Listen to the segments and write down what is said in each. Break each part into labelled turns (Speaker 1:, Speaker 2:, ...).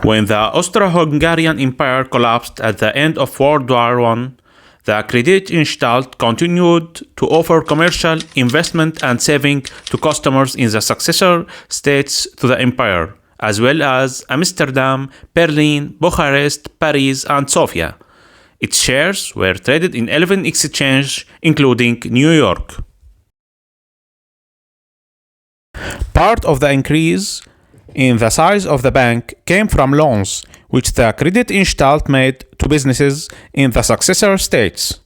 Speaker 1: When the Austro-Hungarian Empire collapsed at the end of World War I, the Kreditanstalt continued to offer commercial, investment and saving to customers in the successor states to the empire, as well as Amsterdam, Berlin, Bucharest, Paris and Sofia. Its shares were traded in 11 exchanges, including New York. Part of the increase in the size of the bank came from loans, which the Kreditanstalt made to businesses in the successor states.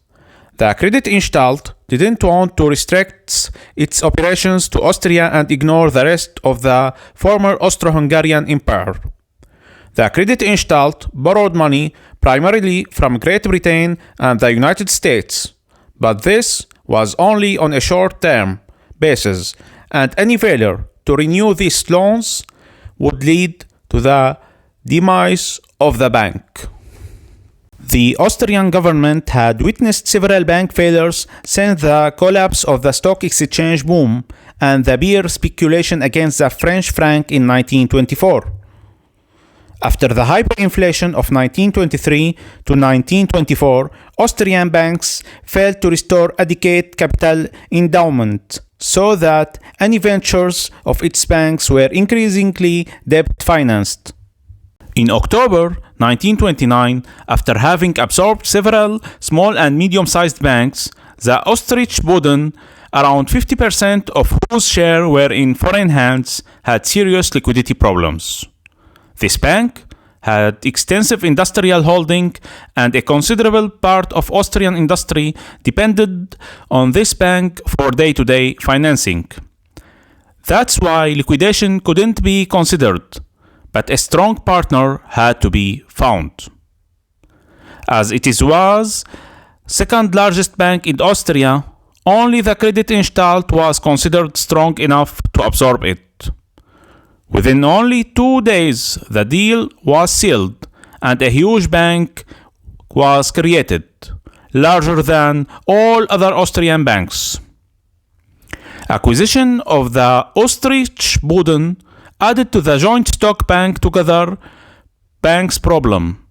Speaker 1: The Kreditanstalt didn't want to restrict its operations to Austria and ignore the rest of the former Austro-Hungarian Empire. The Kreditanstalt borrowed money primarily from Great Britain and the United States, but this was only on a short-term basis, and any failure to renew these loans would lead to the demise of the bank. The Austrian government had witnessed several bank failures since the collapse of the stock exchange boom and the bear speculation against the French franc in 1924. After the hyperinflation of 1923 to 1924, Austrian banks failed to restore adequate capital endowment, so that any ventures of its banks were increasingly debt-financed. In October 1929, after having absorbed several small and medium-sized banks, the Austrian, around 50% of whose shares were in foreign hands, had serious liquidity problems. This bank had extensive industrial holding, and a considerable part of Austrian industry depended on this bank for day-to-day financing. That's why liquidation couldn't be considered, but a strong partner had to be found. As it was second largest bank in Austria, only the Kreditanstalt was considered strong enough to absorb it. Within only 2 days, the deal was sealed and a huge bank was created, larger than all other Austrian banks. Acquisition of the Austrian added to the joint stock bank together bank's problem.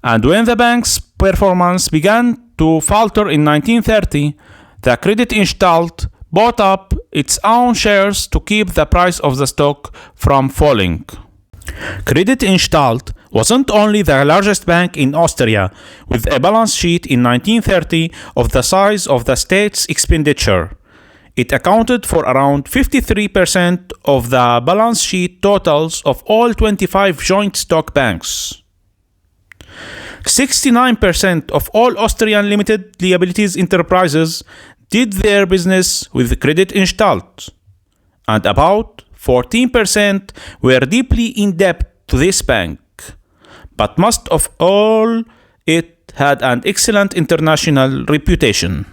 Speaker 1: And when the bank's performance began to falter in 1930, the Kreditanstalt bought up its own shares to keep the price of the stock from falling. Kreditanstalt wasn't only the largest bank in Austria, with a balance sheet in 1930 of the size of the state's expenditure. It accounted for around 53% of the balance sheet totals of all 25 joint stock banks. 69% of all Austrian limited liabilities enterprises did their business with Kreditanstalt, and about 14% were deeply in debt to this bank. But most of all, it had an excellent international reputation.